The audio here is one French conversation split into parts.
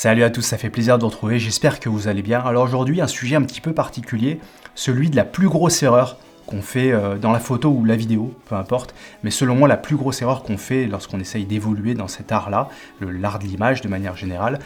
Salut à tous, ça fait plaisir de vous retrouver, j'espère que vous allez bien. Alors aujourd'hui, un sujet un petit peu particulier, celui de la plus grosse erreur qu'on fait dans la photo ou la vidéo, peu importe, mais selon moi la plus grosse erreur qu'on fait lorsqu'on essaye d'évoluer dans cet art-là, l'art de l'image de manière générale,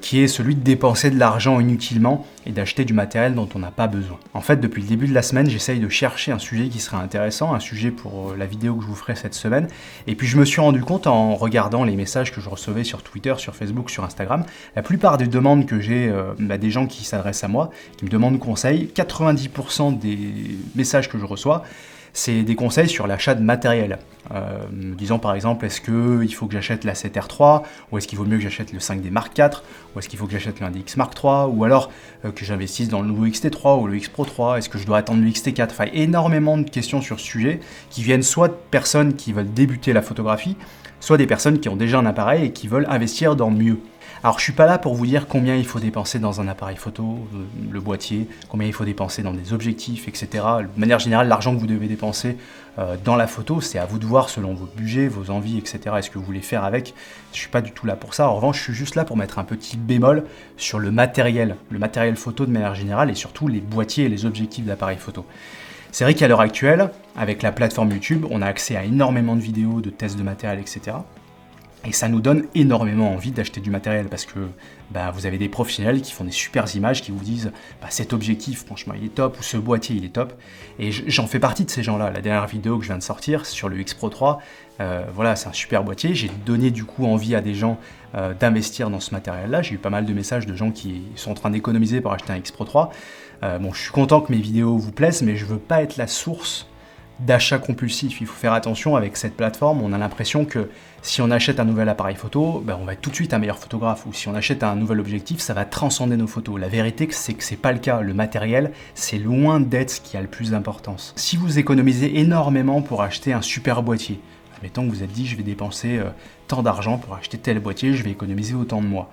qui est celui de dépenser de l'argent inutilement et d'acheter du matériel dont on n'a pas besoin. En fait, depuis le début de la semaine, j'essaye de chercher un sujet qui serait intéressant, un sujet pour la vidéo que je vous ferai cette semaine, et puis je me suis rendu compte en regardant les messages que je recevais sur Twitter, sur Facebook, sur Instagram, la plupart des demandes que j'ai, des gens qui s'adressent à moi, qui me demandent conseil, 90% des messages que je reçois, c'est des conseils sur l'achat de matériel. Me disant par exemple, est-ce qu'il faut que j'achète la 7R3, ou est-ce qu'il vaut mieux que j'achète le 5D Mark IV, ou est-ce qu'il faut que j'achète le 1DX Mark III, ou alors que j'investisse dans le nouveau XT3 ou le X Pro 3, est-ce que je dois attendre le XT4. Enfin, énormément de questions sur ce sujet qui viennent soit de personnes qui veulent débuter la photographie, soit des personnes qui ont déjà un appareil et qui veulent investir dans mieux. Alors je suis pas là pour vous dire combien il faut dépenser dans un appareil photo, le boîtier, combien il faut dépenser dans des objectifs, etc. De manière générale, l'argent que vous devez dépenser dans la photo, c'est à vous de voir selon vos budgets, vos envies, etc. Est-ce que vous voulez faire avec? Je suis pas du tout là pour ça. En revanche, je suis juste là pour mettre un petit bémol sur le matériel photo de manière générale et surtout les boîtiers et les objectifs d'appareils photo. C'est vrai qu'à l'heure actuelle, avec la plateforme YouTube, on a accès à énormément de vidéos, de tests de matériel, etc. Et ça nous donne énormément envie d'acheter du matériel parce que vous avez des professionnels qui font des super images qui vous disent cet objectif franchement il est top ou ce boîtier il est top. Et j'en fais partie de ces gens-là. La dernière vidéo que je viens de sortir sur le X Pro 3, c'est un super boîtier. J'ai donné du coup envie à des gens d'investir dans ce matériel-là. J'ai eu pas mal de messages de gens qui sont en train d'économiser pour acheter un X Pro 3. Je suis content que mes vidéos vous plaisent, mais je veux pas être la source d'achat compulsif. Il faut faire attention avec cette plateforme. On a l'impression que si on achète un nouvel appareil photo, on va être tout de suite un meilleur photographe. Ou si on achète un nouvel objectif, ça va transcender nos photos. La vérité, c'est que c'est pas le cas. Le matériel, c'est loin d'être ce qui a le plus d'importance. Si vous économisez énormément pour acheter un super boîtier, admettons que vous êtes dit je vais dépenser tant d'argent pour acheter tel boîtier, je vais économiser autant de mois.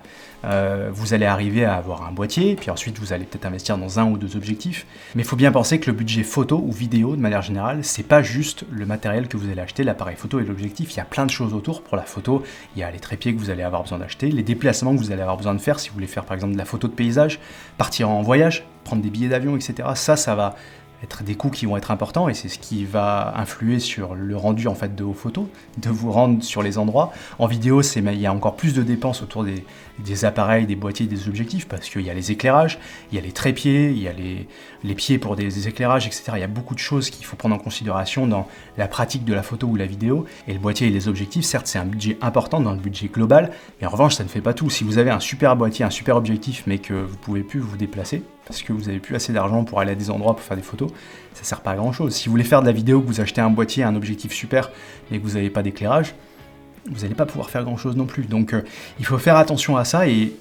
Vous allez arriver à avoir un boîtier, puis ensuite vous allez peut-être investir dans un ou deux objectifs, mais il faut bien penser que le budget photo ou vidéo de manière générale, c'est pas juste le matériel que vous allez acheter, l'appareil photo et l'objectif, il y a plein de choses autour pour la photo, il y a les trépieds que vous allez avoir besoin d'acheter, les déplacements que vous allez avoir besoin de faire si vous voulez faire par exemple de la photo de paysage, partir en voyage, prendre des billets d'avion, etc. Ça va être des coûts qui vont être importants et c'est ce qui va influer sur le rendu en fait de vos photos, de vous rendre sur les endroits. En vidéo, il y a encore plus de dépenses autour des appareils, des boîtiers, des objectifs parce qu'il y a les éclairages, il y a les trépieds, il y a les pieds pour des éclairages, etc. Il y a beaucoup de choses qu'il faut prendre en considération dans la pratique de la photo ou la vidéo. Et le boîtier et les objectifs, certes, c'est un budget important dans le budget global, mais en revanche, ça ne fait pas tout. Si vous avez un super boîtier, un super objectif, mais que vous ne pouvez plus vous déplacer, parce que vous n'avez plus assez d'argent pour aller à des endroits pour faire des photos, ça sert pas à grand chose. Si vous voulez faire de la vidéo, que vous achetez un boîtier, un objectif super, mais que vous n'avez pas d'éclairage, vous n'allez pas pouvoir faire grand chose non plus. Donc il faut faire attention à ça et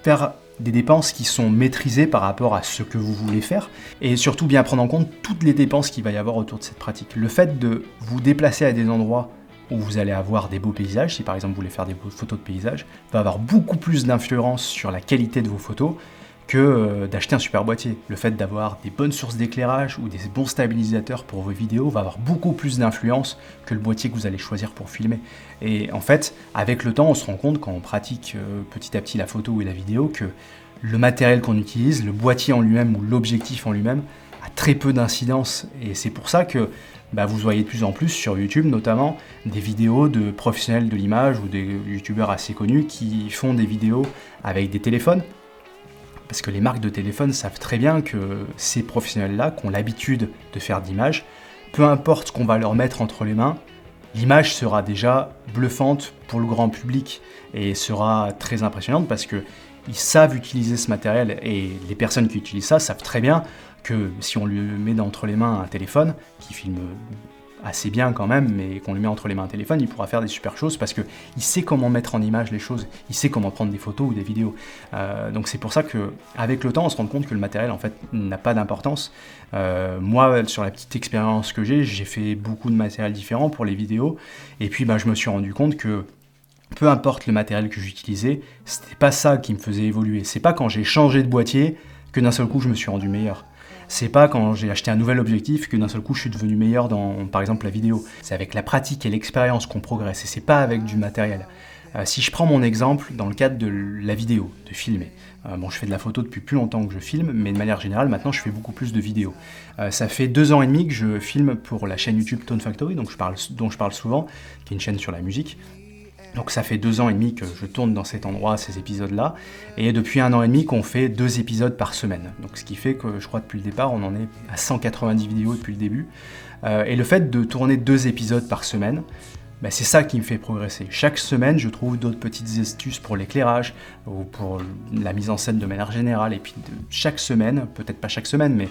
faire des dépenses qui sont maîtrisées par rapport à ce que vous voulez faire et surtout bien prendre en compte toutes les dépenses qu'il va y avoir autour de cette pratique. Le fait de vous déplacer à des endroits où vous allez avoir des beaux paysages, si par exemple vous voulez faire des photos de paysages, va avoir beaucoup plus d'influence sur la qualité de vos photos que d'acheter un super boîtier. Le fait d'avoir des bonnes sources d'éclairage ou des bons stabilisateurs pour vos vidéos va avoir beaucoup plus d'influence que le boîtier que vous allez choisir pour filmer. Et en fait, avec le temps, on se rend compte quand on pratique petit à petit la photo et la vidéo que le matériel qu'on utilise, le boîtier en lui-même ou l'objectif en lui-même a très peu d'incidence. Et c'est pour ça que vous voyez de plus en plus sur YouTube notamment des vidéos de professionnels de l'image ou des youtubeurs assez connus qui font des vidéos avec des téléphones. Parce que les marques de téléphone savent très bien que ces professionnels-là, qui ont l'habitude de faire d'images, peu importe ce qu'on va leur mettre entre les mains, l'image sera déjà bluffante pour le grand public et sera très impressionnante parce qu'ils savent utiliser ce matériel et les personnes qui utilisent ça savent très bien que si on lui met entre les mains un téléphone qui filme assez bien quand même, mais qu'on lui met entre les mains un téléphone, il pourra faire des super choses parce qu'il sait comment mettre en image les choses, il sait comment prendre des photos ou des vidéos. Donc c'est pour ça qu'avec le temps, on se rend compte que le matériel en fait n'a pas d'importance. Moi, sur la petite expérience que j'ai fait beaucoup de matériel différent pour les vidéos, et puis je me suis rendu compte que peu importe le matériel que j'utilisais, c'était pas ça qui me faisait évoluer. C'est pas quand j'ai changé de boîtier que d'un seul coup je me suis rendu meilleur. C'est pas quand j'ai acheté un nouvel objectif que d'un seul coup je suis devenu meilleur dans, par exemple, la vidéo. C'est avec la pratique et l'expérience qu'on progresse et c'est pas avec du matériel. Si je prends mon exemple dans le cadre de la vidéo, de filmer, bon, je fais de la photo depuis plus longtemps que je filme, mais de manière générale, maintenant, je fais beaucoup plus de vidéos. Ça fait 2 ans et demi que je filme pour la chaîne YouTube Tone Factory, dont je parle souvent, qui est une chaîne sur la musique. Donc ça fait 2 ans et demi que je tourne dans cet endroit, ces épisodes-là, et depuis 1 an et demi qu'on fait 2 épisodes par semaine. Donc ce qui fait que, je crois, depuis le départ, on en est à 190 vidéos depuis le début. Et le fait de tourner 2 épisodes par semaine, ben c'est ça qui me fait progresser. Chaque semaine, je trouve d'autres petites astuces pour l'éclairage, ou pour la mise en scène de manière générale, et puis chaque semaine, peut-être pas chaque semaine, mais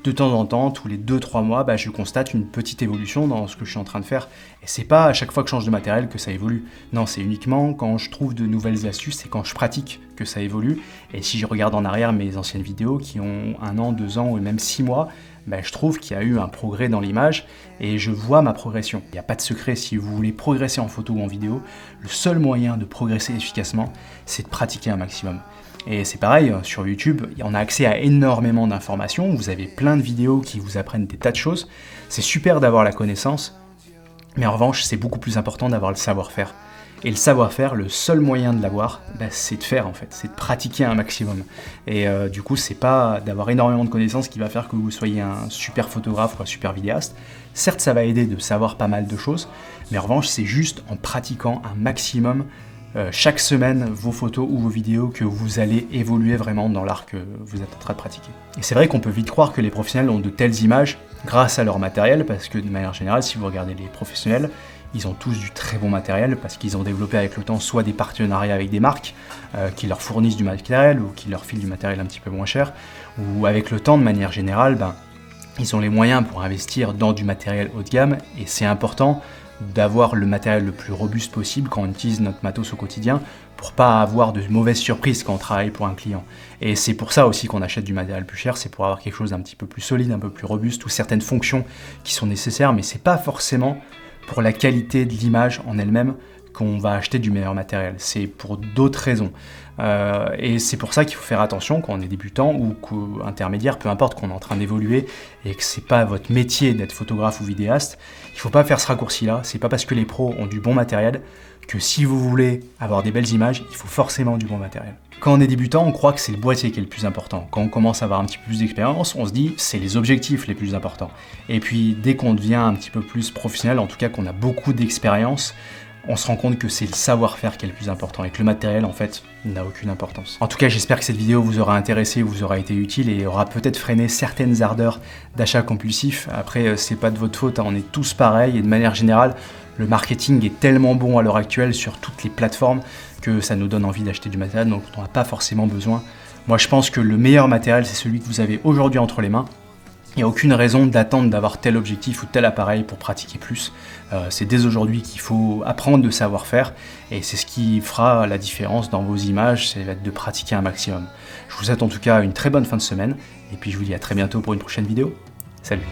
de temps en temps, tous les 2-3 mois, bah, je constate une petite évolution dans ce que je suis en train de faire. Et c'est pas à chaque fois que je change de matériel que ça évolue. Non, c'est uniquement quand je trouve de nouvelles astuces et quand je pratique que ça évolue. Et si je regarde en arrière mes anciennes vidéos qui ont 1 an, 2 ans ou même 6 mois, bah, je trouve qu'il y a eu un progrès dans l'image et je vois ma progression. Il n'y a pas de secret, si vous voulez progresser en photo ou en vidéo, le seul moyen de progresser efficacement, c'est de pratiquer un maximum. Et c'est pareil, sur YouTube, on a accès à énormément d'informations, vous avez plein de vidéos qui vous apprennent des tas de choses. C'est super d'avoir la connaissance, mais en revanche, c'est beaucoup plus important d'avoir le savoir-faire. Et le savoir-faire, le seul moyen de l'avoir, bah, c'est de faire en fait, c'est de pratiquer un maximum. Et du coup, c'est pas d'avoir énormément de connaissances qui va faire que vous soyez un super photographe ou un super vidéaste. Certes, ça va aider de savoir pas mal de choses, mais en revanche, c'est juste en pratiquant un maximum chaque semaine vos photos ou vos vidéos que vous allez évoluer vraiment dans l'art que vous êtes en train de pratiquer. Et c'est vrai qu'on peut vite croire que les professionnels ont de telles images grâce à leur matériel, parce que de manière générale, si vous regardez les professionnels, ils ont tous du très bon matériel parce qu'ils ont développé avec le temps soit des partenariats avec des marques qui leur fournissent du matériel ou qui leur filent du matériel un petit peu moins cher, ou avec le temps, de manière générale, ils ont les moyens pour investir dans du matériel haut de gamme, et c'est important d'avoir le matériel le plus robuste possible quand on utilise notre matos au quotidien pour pas avoir de mauvaises surprises quand on travaille pour un client. Et c'est pour ça aussi qu'on achète du matériel plus cher, c'est pour avoir quelque chose d'un petit peu plus solide, un peu plus robuste, ou certaines fonctions qui sont nécessaires, mais c'est pas forcément pour la qualité de l'image en elle-même qu'on va acheter du meilleur matériel, c'est pour d'autres raisons. Et c'est pour ça qu'il faut faire attention quand on est débutant ou intermédiaire, peu importe, qu'on est en train d'évoluer et que c'est pas votre métier d'être photographe ou vidéaste. Il faut pas faire ce raccourci-là. C'est pas parce que les pros ont du bon matériel que si vous voulez avoir des belles images, il faut forcément du bon matériel. Quand on est débutant, on croit que c'est le boîtier qui est le plus important. Quand on commence à avoir un petit peu plus d'expérience, on se dit c'est les objectifs les plus importants. Et puis dès qu'on devient un petit peu plus professionnel, en tout cas qu'on a beaucoup d'expérience, on se rend compte que c'est le savoir-faire qui est le plus important et que le matériel, en fait, n'a aucune importance. En tout cas, j'espère que cette vidéo vous aura intéressé, vous aura été utile et aura peut-être freiné certaines ardeurs d'achat compulsif. Après, c'est pas de votre faute, on est tous pareils et de manière générale, le marketing est tellement bon à l'heure actuelle sur toutes les plateformes que ça nous donne envie d'acheter du matériel dont on n'a pas forcément besoin. Moi, je pense que le meilleur matériel, c'est celui que vous avez aujourd'hui entre les mains. Il n'y a aucune raison d'attendre d'avoir tel objectif ou tel appareil pour pratiquer plus. C'est dès aujourd'hui qu'il faut apprendre de savoir-faire et c'est ce qui fera la différence dans vos images, c'est de pratiquer un maximum. Je vous souhaite en tout cas une très bonne fin de semaine et puis je vous dis à très bientôt pour une prochaine vidéo. Salut!